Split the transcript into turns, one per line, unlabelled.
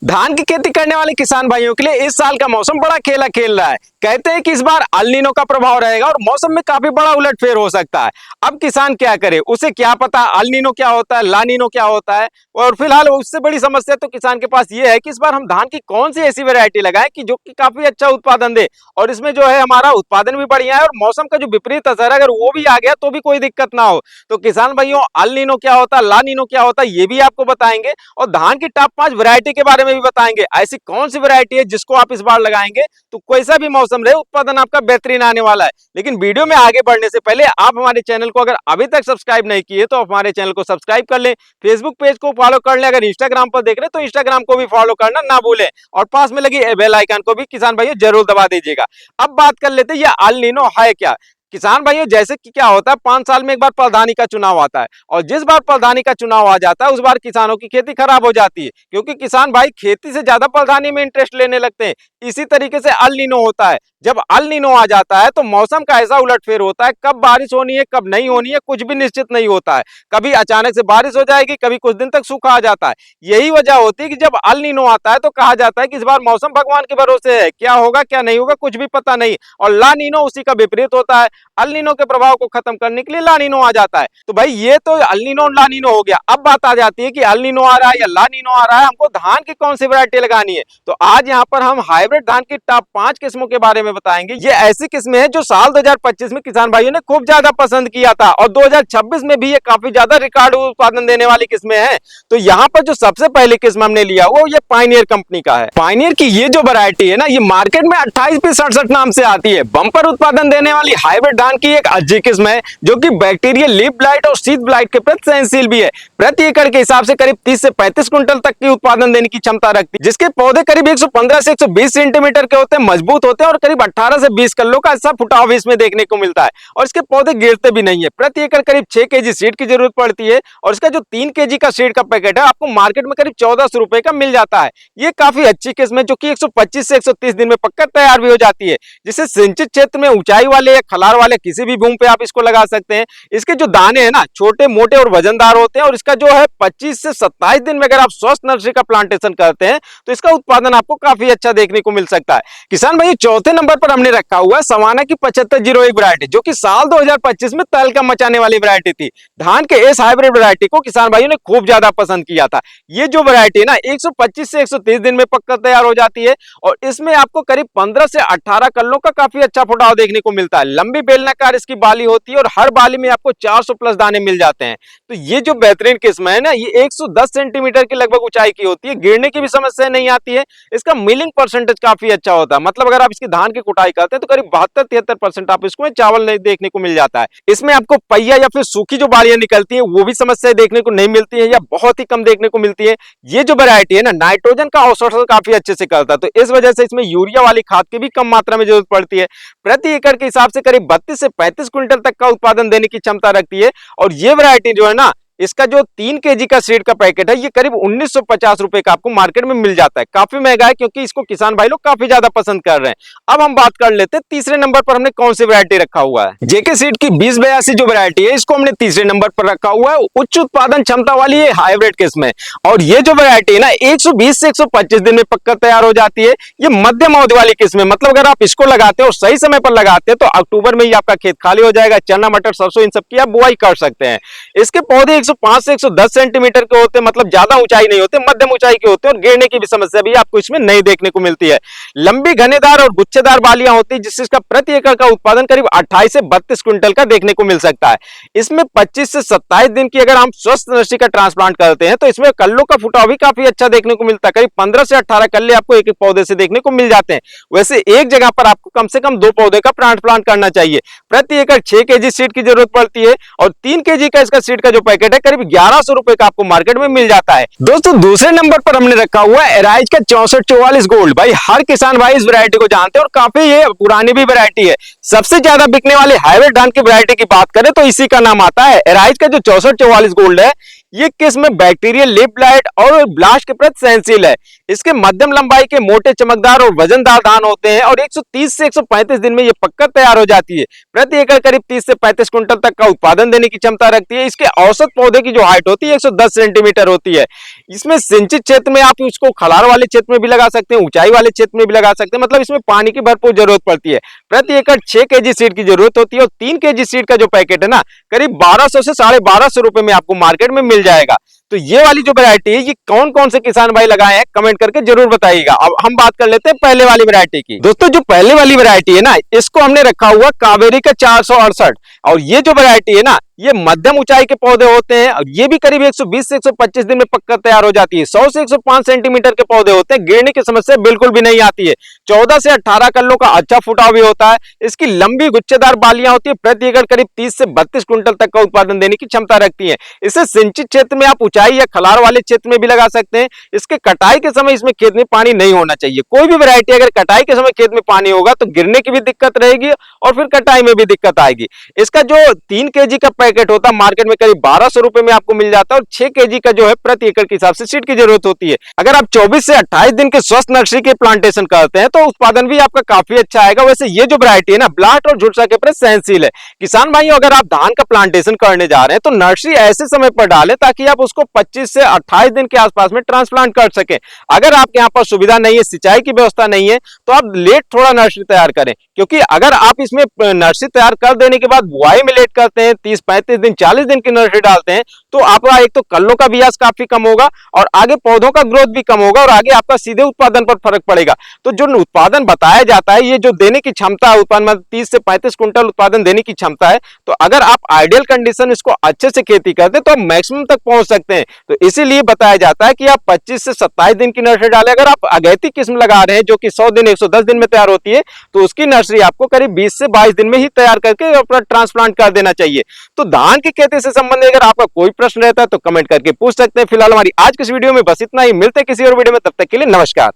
धान की खेती करने वाले किसान भाइयों के लिए इस साल का मौसम बड़ा खेला खेल रहा है। कहते हैं कि इस बार अल नीनो का प्रभाव रहेगा और मौसम में काफी बड़ा उलटफेर हो सकता है। अब किसान क्या करे, उसे क्या पता अल नीनो क्या होता है, ला नीनो क्या होता है। और फिलहाल उससे बड़ी समस्या तो किसान के पास ये है कि इस बार हम धान की कौन सी ऐसी वैरायटी लगाएं कि जो कि काफी अच्छा उत्पादन दे और इसमें जो है हमारा उत्पादन भी बढ़िया है और मौसम का जो विपरीत असर है अगर वो भी आ गया तो भी कोई दिक्कत ना हो। तो किसान भाइयों, अल नीनो क्या होता है, ला नीनो क्या होता है, ये भी आपको बताएंगे और धान की टॉप 5 वैरायटी के बारे में भी बताएंगे। ऐसी कौन सी वैरायटी है जिसको आप इस बार लगाएंगे तो कैसा भी मौसम रहे उत्पादन आपका बेहतरीन आने वाला है। लेकिन वीडियो में आगे बढ़ने से पहले आप हमारे चैनल को अगर अभी तक सब्सक्राइब नहीं किए तो हमारे चैनल को सब्सक्राइब कर लें, फेसबुक पेज को फॉलो कर लें, अगर इंस्टाग्राम पर देख रहे तो इंस्टाग्राम को भी फॉलो करना ना भूलें और पास में लगी बेल आइकन को भी किसान भाइयों जरूर दबा दीजिएगा। अब बात कर लेते हैं ये अल नीनो है क्या। किसान भाइयों, जैसे कि क्या होता है 5 साल में एक बार प्रधानी का चुनाव आता है और जिस बार प्रधानी का चुनाव आ जाता है उस बार किसानों की खेती खराब हो जाती है क्योंकि किसान भाई खेती से ज्यादा प्रधानी में इंटरेस्ट लेने लगते हैं। इसी तरीके से अल नीनो होता है। जब अल नीनो आ जाता है तो मौसम का ऐसा उलटफेर होता है, कब बारिश होनी है कब नहीं होनी है कुछ भी निश्चित नहीं होता है। कभी अचानक से बारिश हो जाएगी, कभी कुछ दिन तक सूखा आ जाता है। यही वजह होती है कि जब अल नीनो आता है तो कहा जाता है कि इस बार मौसम भगवान के भरोसे है, क्या होगा क्या नहीं होगा कुछ भी पता नहीं। और ला नीनो उसी का विपरीत होता है। अल नीनो के प्रभाव को खत्म करने के लिए ला नीनो आ जाता है। तो भाई ये तो अल नीनो और ला नीनो हो गया। अब बात आ जाती है कि अल नीनो आ रहा है या ला नीनो आ रहा है, हमको धान की कौन सी वैरायटी लगानी है। तो आज यहाँ पर हम हाइब्रिड धान की टॉप 5 किस्मों के बारे में बताएंगे। ये ऐसी किस्में हैं जो साल 2025 में किसान भाइयों ने खूब ज्यादा पसंद किया था और 2026 में भी ये काफी ज्यादा रिकॉर्ड उत्पादन देने वाली किस्में हैं। तो यहाँ पर जो सबसे पहली किस्म हमने लिया वो ये पायनियर कंपनी का है। पायनियर की ये जो वैरायटी है ना, ये मार्केट में 28P67 नाम से आती है। बम्पर उत्पादन देने वाली हाइब्रिड धान की एक अच्छी किस्म है जो कि बैक्टीरियल लीफ ब्लाइट और शीत ब्लाइट के प्रति सहनशील भी है। प्रति एकड़ के हिसाब से करीब 30 से 35 क्विंटल तक की उत्पादन देने की क्षमता रखती है, जिसके पौधे करीब 115 से 120 सेंटीमीटर के होते हैं, मजबूत होते हैं और करीब 18 से 20 किलो का ऐसा फुटाव भी इसमें देखने को मिलता है और इसके पौधे गिरते भी नहीं है। प्रति एकड़ करीब 6 केजी सीड की जरूरत पड़ती है और इसका जो 3 केजी का सीड का पैकेट है आपको मार्केट में करीब 1400 रुपए का मिल जाता है। ये काफी अच्छी किस्म है जो कि 125 से 130 दिन में पक्का तैयार भी हो जाती है, जिससे सिंचित क्षेत्र में ऊंचाई वाले या खलार वाले किसी भी भूमि पे आप इसको लगा सकते हैं। इसके जो दाने हैं ना छोटे मोटे और वजनदार होते हैं और इसका जो है 25 से 27 दिन में अगर आप स्वस्थ नर्सरी का प्लांटेशन करते हैं तो इसका उत्पादन आपको काफी अच्छा देखने को मिल सकता है। किसान भाई, चौथे नंबर पर हमने रखा हुआ है सवाना की 7501 वैरायटी जो कि साल 2025 में तहलका मचाने वाली वैरायटी थी। धान के इस हाइब्रिड वैरायटी को किसान भाइयों ने खूब ज्यादा पसंद किया था। ये जो वैरायटी है ना 125 से 130 दिन में पक्का तैयार हो जाती है और इसमें आपको करीब 15 से 18 कल्लों का काफी अच्छा फुटाव देखने को मिलता है। लंबी बेलनाकार इसकी बाली होती है और हर बाली में आपको 400 प्लस दाने मिल जाते हैं। तो ये जो बेहतरीन किस्म है ना, ये 110 सेंटीमीटर की लगभग ऊंचाई की होती है, गिरने की भी समस्या नहीं आती है। इसका मिलिंग परसेंटेज काफी अच्छा होता है, मतलब अगर आप इसकी धान की कुटाई करते हैं तो करीब 72-73% आप इसको चावल नहीं देखने को मिल जाता है। इसमें आपको पहिया या फिर सूखी जो बालियां निकलती है वो भी समस्या देखने को नहीं मिलती है या बहुत ही कम देखने को मिलती है। ये जो वैरायटी है ना नाइट्रोजन का अवशोषण काफी अच्छे से करता है, तो इस वजह से इसमें यूरिया वाली खाद की भी कम मात्रा में जरूरत पड़ती है। प्रति एकड़ के हिसाब से करीब 32 से 35 क्विंटल तक का उत्पादन देने की क्षमता रखती है और ये वैरायटी जो है ना, इसका जो 3 केजी का सीड का पैकेट है ये करीब 1950 रुपए का आपको मार्केट में मिल जाता है। काफी महंगा है क्योंकि इसको किसान भाई लोग काफी ज्यादा पसंद कर रहे हैं। अब हम बात कर लेते हैं तीसरे नंबर पर हमने कौन सी वैरायटी रखा हुआ है। जेके सीड की 2082 जो वैरायटी है इसको हमने तीसरे नंबर पर रखा हुआ है। उच्च उत्पादन क्षमता वाली ये हाइब्रिड किस्म है और ये जो वैरायटी है ना 120 से 125 दिन में पक्का तैयार हो जाती है। ये मध्यम अवधि वाली किस्म है, मतलब अगर आप इसको लगाते हो और सही समय पर लगाते हैं तो अक्टूबर में ही आपका खेत खाली हो जाएगा। चना मटर सरसों इन सब की आप बुआई कर सकते हैं। इसके पौधे 105 से 110 सेंटीमीटर के होते हैं, मतलब ज्यादा ऊंचाई नहीं होते, मध्यम ऊंचाई के होते हैं और गिरने की भी समस्या भी आपको इसमें नहीं देखने को मिलती है। लंबी घनेदार और गुच्छेदार बालियां होती है जिससे इसका प्रति एकड़ का उत्पादन करीब 28 से 32 क्विंटल का देखने को मिल सकता है। इसमें 25 से 27 दिन की अगर हम स्वस्थ नर्सरी का ट्रांसप्लांट करते हैं तो इसमें कल्लों का फुटाव भी काफी अच्छा देखने को मिलता है। करीब 15 से 18 कल्ले आपको एक एक पौधे से देखने को मिल जाते हैं। वैसे एक जगह पर आपको कम से कम 2 पौधे का ट्रांसप्लांट करना चाहिए। प्रति एकड़ 6 केजी सीड की जरूरत पड़ती है और 3 केजी का इसका सीड का जो पैकेट है करीब 1100 रुपए का आपको मार्केट में मिल जाता है। दोस्तों, दूसरे नंबर पर हमने रखा हुआ है एराइज का 6444 गोल्ड। भाई हर किसान भाई इस वैरायटी को जानते हैं और काफी ये पुरानी भी वैरायटी है। सबसे ज्यादा बिकने वाले हाइब्रिड धान की वैरायटी की बात करें तो इसी का नाम आता है। एराइज का जो 6444 गोल्ड है ये किस्म बैक्टीरियल लीफ ब्लाइट और ब्लास्ट के प्रति सहनशील है। इसके मध्यम लंबाई के मोटे चमकदार और वजनदार धान होते हैं और 130 से 135 दिन में ये पक्का तैयार हो जाती है। प्रति एकड़ करीब 30 से 35 क्विंटल तक का उत्पादन देने की क्षमता रखती है। इसके औसत पौधे की जो हाइट होती है 110 सेंटीमीटर होती है। इसमें सिंचित क्षेत्र में आप इसको खलार वाले क्षेत्र में भी लगा सकते हैं, ऊंचाई वाले क्षेत्र में भी लगा सकते हैं, मतलब इसमें पानी की भरपूर जरूरत पड़ती है। प्रति एकड़ 6 केजी सीड की जरूरत होती है और 3 केजी सीड का जो पैकेट है ना, करीब 1200 से 1250 रुपए में आपको मार्केट में मिल जाएगा। तो ये वाली जो वैरायटी है, ये कौन कौन से किसान भाई लगाए हैं कमेंट करके जरूर बताइएगा। अब हम बात कर लेते हैं पहले वाली वैरायटी की। दोस्तों जो पहले वाली वैरायटी है ना, इसको हमने रखा हुआ कावेरी का 468 और ये जो वैरायटी है ना, ये मध्यम ऊंचाई के पौधे होते हैं और ये भी करीब 120 से 125 दिन में पक्का तैयार हो जाती है। 100 से 105 सेंटीमीटर के पौधे होते हैं, गिरने की समस्या बिल्कुल भी नहीं आती है। 14 से 18 कल्लों का अच्छा फुटाव भी होता है। इसकी लंबी गुच्छेदार बालियां होती है, प्रति एकड़ करीब 30 से 32 क्विंटल तक का उत्पादन देने की क्षमता रखती है। इसे सिंचित क्षेत्र में आप ऊंचाई या खलार वाले क्षेत्र में भी लगा सकते हैं। इसके कटाई के समय इसमें खेत में पानी नहीं होना चाहिए। कोई भी वैरायटी अगर कटाई के समय खेत में पानी होगा तो गिरने की भी दिक्कत रहेगी और फिर कटाई में भी दिक्कत आएगी। इसका जो 3 केजी का पैकेट होता है मार्केट में करीब 1200 रुपए में आपको मिल जाता है और 6 केजी का जो है प्रति एकड़ के हिसाब से सीड की जरूरत होती है। अगर आप 24 से 28 दिन के स्वस्थ नर्सरी के प्लांटेशन करते हैं तो उत्पादन भी आपका काफी अच्छा आएगा। वैसे ये जो वैरायटी है ना, ब्लास्ट और झुलसा के प्रति सहनशील है। किसान भाइयों, अगर आप धान का प्लांटेशन करने जा रहे हैं तो नर्सरी ऐसे समय पर डालें ताकि आप उसको 25 से 28 दिन के आसपास में ट्रांसप्लांट कर सके। अगर आपके यहाँ पर सुविधा नहीं है, सिंचाई की व्यवस्था नहीं है, तो आप लेट थोड़ा नर्सरी तैयार करें, क्योंकि अगर आप इसमें नर्सरी तैयार कर देने के बाद बुआई में लेट करते हैं, 30-35 दिन 40 दिन की नर्सरी डालते हैं, तो आपका एक तो कल्लों का ब्याज काफी कम होगा और आगे पौधों का ग्रोथ भी कम होगा और आगे आपका सीधे उत्पादन पर फर्क पड़ेगा। तो जो उत्पादन बताया जाता है, ये जो देने की क्षमता है उत्पादन, 30 से 35 क्विंटल उत्पादन देने की क्षमता है, तो अगर आप आइडियल कंडीशन इसको अच्छे से खेती करते हैं तो आप मैक्सिमम तक पहुंच सकते हैं। तो इसीलिए बताया जाता है कि आप 25 से 27 दिन की नर्सरी डालें। अगर आप अगैती किस्म लगा रहे हैं जो कि 100 दिन 110 दिन में तैयार होती है, तो उसकी नर्सरी आपको करीब 20 से 22 दिन में ही तैयार करके अपना ट्रांसप्लांट कर देना चाहिए। तो धान की खेती से संबंधित अगर आपका कोई प्रश्न रहता है तो कमेंट करके पूछ सकते हैं। फिलहाल हमारी आज की इस वीडियो में बस इतना ही। मिलते हैं किसी और वीडियो में, तब तक के लिए नमस्कार।